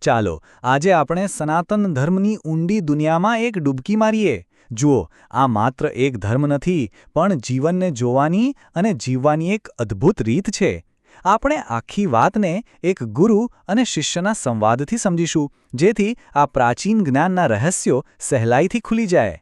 ચાલો આજે આપણે સનાતન ધર્મની ઊંડી દુનિયામાં એક ડૂબકી મારીએ. જુઓ, આ માત્ર એક ધર્મ નથી, પણ જીવનને જોવાની અને જીવવાની એક અદ્ભુત રીત છે. આપણે આખી વાતને એક ગુરુ અને શિષ્યના સંવાદથી સમજીશું, જેથી આ પ્રાચીન જ્ઞાનના રહસ્યો સહેલાઈથી ખુલી જાય.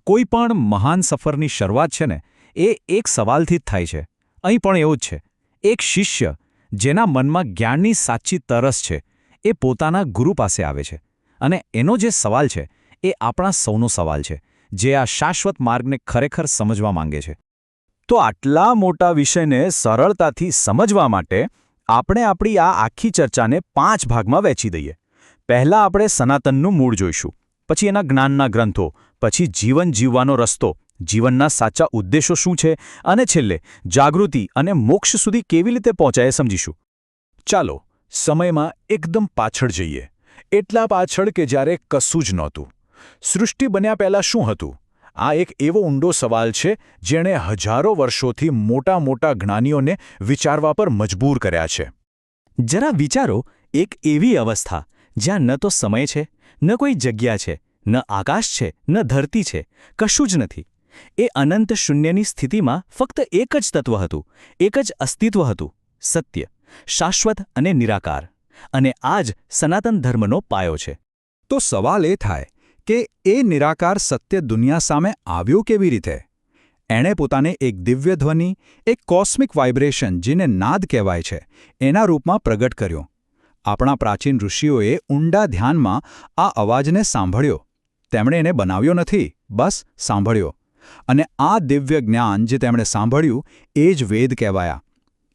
કોઈ પણ મહાન સફરની શરૂઆત છે ને, એ એક સવાલથી જ થાય છે. અહીં પણ એવું જ છે. એક શિષ્ય જેના મનમાં જ્ઞાનની સાચી તરસ છે, એ પોતાના ગુરુ પાસે આવે છે. અને એનો જે સવાલ છે, એ આપણા સૌનો સવાલ છે, જે આ શાશ્વત માર્ગને ખરેખર સમજવા માંગે છે. તો આટલા મોટા વિષયને સરળતાથી સમજવા માટે આપણે આપણી આ આખી ચર્ચાને 5 ભાગમાં વહેંચી દઈએ. પહેલાં આપણે સનાતનનું મૂળ જોઈશું, પછી એના જ્ઞાનના ગ્રંથો, પછી જીવન જીવવાનો રસ્તો, જીવનના સાચા ઉદ્દેશો શું છે, અને છેલ્લે જાગૃતિ અને મોક્ષ સુધી કેવી રીતે પહોંચાય સમજીશું. ચાલો સમયમાં એકદમ પાછળ જઈએ, એટલા પાછળ કે જ્યારે કશું જ નહોતું. સૃષ્ટિ બન્યા પહેલાં શું હતું? આ એક એવો ઊંડો સવાલ છે જેણે હજારો વર્ષોથી મોટા જ્ઞાનીઓને વિચારવા પર મજબૂર કર્યા છે. જરા વિચારો, એક એવી અવસ્થા જ્યાં ન તો સમય છે, ન કોઈ જગ્યા છે, ન આકાશ છે, ન ધરતી છે, કશું જ નથી. એ અનંત શૂન્યની સ્થિતિમાં ફક્ત એક જ તત્વ હતું, એક જ અસ્તિત્વ હતું, સત્ય, શાશ્વત અને નિરાકાર. અને આ જ સનાતન ધર્મનો પાયો છે. તો સવાલ એ થાય કે એ નિરાકાર સત્ય દુનિયા સામે આવ્યું કેવી રીતે? એણે પોતાને એક દિવ્ય ધ્વનિ, એક કોસ્મિક વાઇબ્રેશન, જેને નાદ કહેવાય છે, એના રૂપમાં પ્રગટ કર્યો. આપણા પ્રાચીન ઋષિઓએ ઊંડા ધ્યાનમાં આ અવાજને સાંભળ્યો. તેમણે એને બનાવ્યો નથી, બસ સાંભળ્યો. અને આ દિવ્ય જ્ઞાન જે તેમણે સાંભળ્યું, એ જ વેદ કહેવાયા.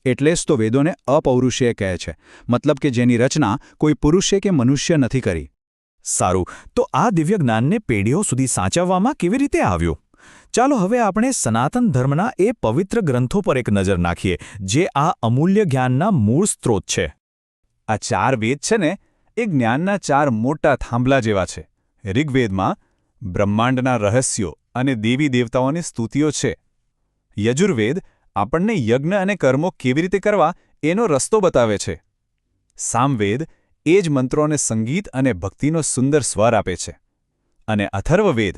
એટલે જ તો વેદોને અપૌરુષેય કહે છે, મતલબ કે જેની રચના કોઈ પુરુષે કે મનુષ્ય નથી કરી. સારું, તો આ દિવ્ય જ્ઞાનને પેઢીઓ સુધી સાચવવામાં કેવી રીતે આવ્યું? ચાલો હવે આપણે સનાતન ધર્મના એ પવિત્ર ગ્રંથો પર એક નજર નાખીએ, જે આ અમૂલ્ય જ્ઞાનના મૂળ સ્ત્રોત છે. આ 4 વેદ છે ને, એ જ્ઞાનના 4 મોટા થાંભલા જેવા છે. ઋગ્વેદમાં બ્રહ્માંડના રહસ્યો અને દેવી દેવતાઓની સ્તુતિઓ છે. યજુર્વેદ આપણને યજ્ઞ અને કર્મો કેવી રીતે કરવા એનો રસ્તો બતાવે છે. સામવેદ એ જ મંત્રોને સંગીત અને ભક્તિનો સુંદર સ્વર આપે છે. અને અથર્વવેદ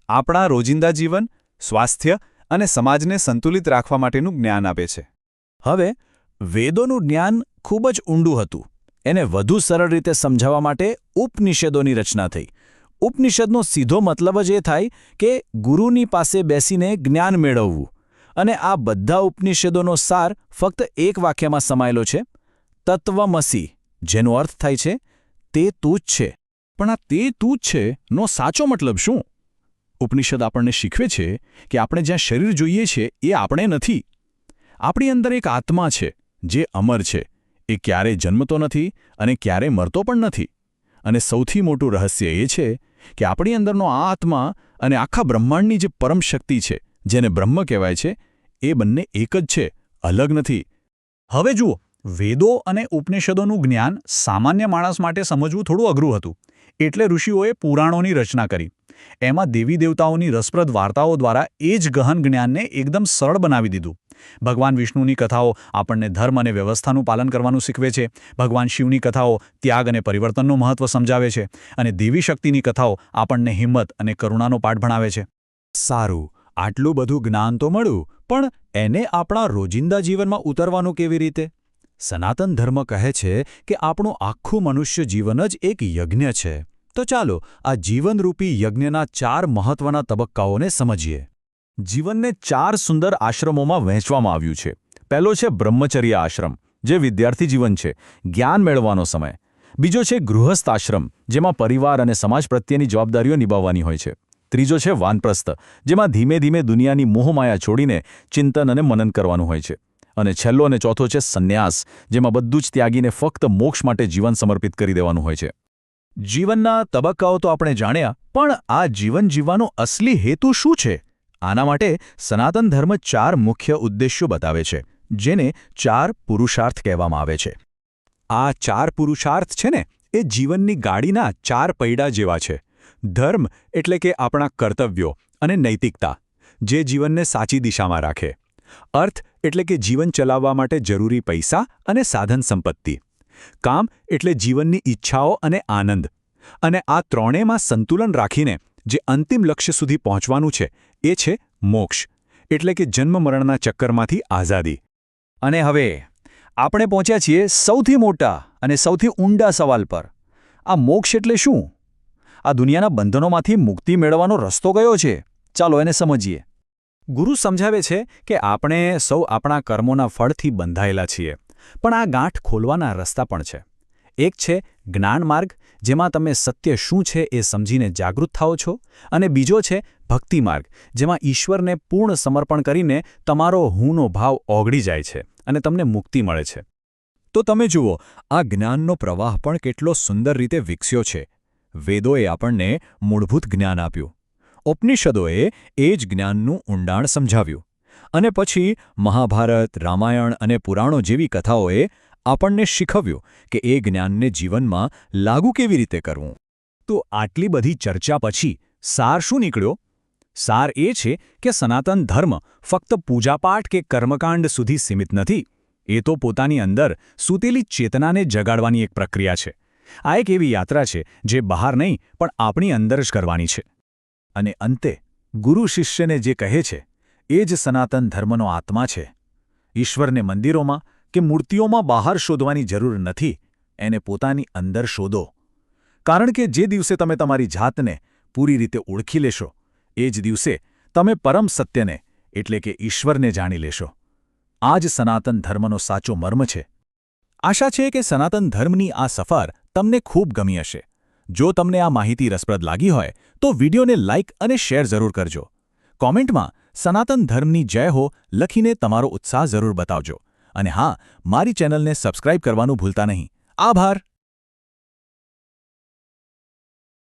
આપણા રોજિંદા જીવન, સ્વાસ્થ્ય અને સમાજને સંતુલિત રાખવા માટેનું જ્ઞાન આપે છે. હવે વેદોનું જ્ઞાન ખૂબ જ ઊંડું હતું. એને વધુ સરળ રીતે સમજાવવા માટે ઉપનિષદોની રચના થઈ. ઉપનિષદનો સીધો મતલબ જ એ થાય કે ગુરુની પાસે બેસીને જ્ઞાન મેળવવું. અને આ બધા ઉપનિષદોનો સાર ફક્ત એક વાક્યમાં સમાયેલો છે: તત્વમસી, જેનો અર્થ થાય છે તે તું જ છે. પણ આ તે તું જ છે નો સાચો મતલબ શું? ઉપનિષદ આપણને શીખવે છે કે આપણે જ્યાં શરીર જોઈએ છીએ એ આપણે નથી. આપણી અંદર એક આત્મા છે જે અમર છે. એ ક્યારેય જન્મતો નથી અને ક્યારેય મરતો પણ નથી. અને સૌથી મોટું રહસ્ય એ છે કે આપણી અંદરનો આ આત્મા અને આખા બ્રહ્માંડની જે પરમ શક્તિ છે, જેને બ્રહ્મ કહેવાય છે, એ બંને એક જ છે, અલગ નથી. હવે જુઓ, વેદો અને ઉપનિષદોનું જ્ઞાન સામાન્ય માણસ માટે સમજવું થોડું અઘરું હતું. એટલે ઋષિઓએ પુરાણોની રચના કરી. એમાં દેવી દેવતાઓની રસપ્રદ વાર્તાઓ દ્વારા એ જ ગહન જ્ઞાનને એકદમ સરળ બનાવી દીધું. ભગવાન વિષ્ણુની કથાઓ આપણને ધર્મ અને વ્યવસ્થાનું પાલન કરવાનું શીખવે છે. ભગવાન શિવની કથાઓ ત્યાગ અને પરિવર્તનનું મહત્વ સમજાવે છે. અને દેવી શક્તિની કથાઓ આપણને હિંમત અને કરુણાનો પાઠ ભણાવે છે. સારું, આટલું બધું જ્ઞાન તો મળ્યું, પણ એને આપણા રોજિંદા જીવનમાં ઉતરવાનું કેવી રીતે? સનાતન ધર્મ કહે છે કે આપણું આખું મનુષ્ય જીવન જ એક યજ્ઞ છે. તો ચાલો આ જીવનરૂપી યજ્ઞના 4 મહત્વના તબક્કાઓને સમજીએ. જીવનને 4 સુંદર આશ્રમોમાં વહેંચવામાં આવ્યું છે. પહેલો છે બ્રહ્મચર્ય આશ્રમ, જે વિદ્યાર્થી જીવન છે, જ્ઞાન મેળવવાનો સમય. બીજો છે ગૃહસ્થ આશ્રમ, જેમાં પરિવાર અને સમાજ પ્રત્યેની જવાબદારીઓ નિભાવવાની હોય છે. ત્રીજો છે વાનપ્રસ્થ, જેમાં ધીમે ધીમે દુનિયાની મોહમાયા છોડીને ચિંતન અને મનન કરવાનું હોય છે. અને છેલ્લો અને ચોથો છે સંન્યાસ, જેમાં બધું જ ત્યાગીને ફક્ત મોક્ષ માટે જીવન સમર્પિત કરી દેવાનું હોય છે. જીવનના તબક્કાઓ તો આપણે જાણ્યા, પણ આ જીવન જીવવાનો અસલી હેતુ શું છે? આના માટે સનાતન ધર્મ 4 મુખ્ય ઉદ્દેશ્યો બતાવે છે, જેને 4 પુરુષાર્થ કહેવામાં આવે છે. આ 4 પુરુષાર્થ છે ને, એ જીવનની ગાડીના 4 પૈડા જેવા છે. ધર્મ એટલે કે આપણા કર્તવ્યો અને નૈતિકતા, જે જીવનને સાચી દિશામાં રાખે. અર્થ એટલે કે જીવન ચલાવવા માટે જરૂરી પૈસા અને સાધન સંપત્તિ. કામ એટલે જીવનની ઈચ્છાઓ અને આનંદ. અને આ ત્રણેયમાં સંતુલન રાખીને જે અંતિમ લક્ષ્ય સુધી પહોંચવાનું છે એ છે મોક્ષ, એટલે કે જન્મ-મરણના ચક્કરમાંથી આઝાદી. અને હવે આપણે પહોંચ્યા છીએ સૌથી મોટા અને સૌથી ઊંડા સવાલ પર. આ મોક્ષ એટલે શું? આ દુનિયાના બંધનોમાંથી મુક્તિ મેળવવાનો રસ્તો કયો છે? ચાલો એને સમજીએ. ગુરુ સમજાવે છે કે આપણે સૌ આપણા કર્મોના ફળથી બંધાયેલા છીએ, પણ આ ગાંઠ ખોલવાના રસ્તા પણ છે. એક છે જ્ઞાન માર્ગ, જેમાં તમે સત્ય શું છે એ સમજીને જાગૃત થાઓ છો, અને બીજો છે ભક્તિ માર્ગ, જેમાં ઈશ્વરને પૂર્ણ સમર્પણ કરીને તમારો હુંનો ભાવ ઓગળી જાય છે અને તમને મુક્તિ મળે છે. તો તમે જુઓ, આ જ્ઞાનનો પ્રવાહ પણ કેટલો સુંદર રીતે વિકસ્યો છે. વેદોએ આપણને મૂળભૂત જ્ઞાન આપ્યું, ઉપનિષદોએ એ જ જ્ઞાનનું ઊંડાણ સમજાવ્યું, અને પછી મહાભારત, રામાયણ અને પુરાણો જેવી કથાઓએ આપણને શીખવ્યું કે એ જ્ઞાનને જીવનમાં લાગુ કેવી રીતે કરવું. તો આટલી બધી ચર્ચા પછી સાર શું નીકળ્યો? સાર એ છે કે સનાતન ધર્મ ફક્ત પૂજાપાઠ કે કર્મકાંડ સુધી સીમિત નથી. એ તો પોતાની અંદર સૂતેલી ચેતનાને જગાડવાની એક પ્રક્રિયા છે. આ એક એવી યાત્રા છે જે બહાર નહીં પણ આપણી અંદર જ કરવાની છે. અને અંતે ગુરુ શિષ્યને જે કહે છે એ જ સનાતન ધર્મનો આત્મા છે. ઈશ્વરને મંદિરોમાં કે મૂર્તિઓમાં બહાર શોધવાની જરૂર નથી, એને પોતાની અંદર શોધો. કારણ કે જે દિવસે તમે તમારી જાતને પૂરી રીતે ઓળખી લેશો, એ જ દિવસે તમે પરમ સત્યને એટલે કે ઈશ્વરને જાણી લેશો. આ જ સનાતન ધર્મનો સાચો મર્મ છે. આશા છે કે સનાતન ધર્મની આ સફર તમને ખૂબ ગમી હશે. જો તમને આ માહિતી રસપ્રદ લાગી હોય તો વિડીયોને લાઇક અને શેર જરૂર કરજો. કોમેન્ટમાં સનાતન ધર્મની જય હો લખીને તમારો ઉત્સાહ જરૂર બતાવજો. અને હા, મારી ચેનલને સબસ્ક્રાઇબ કરવાનું ભૂલતા નહીં. આભાર.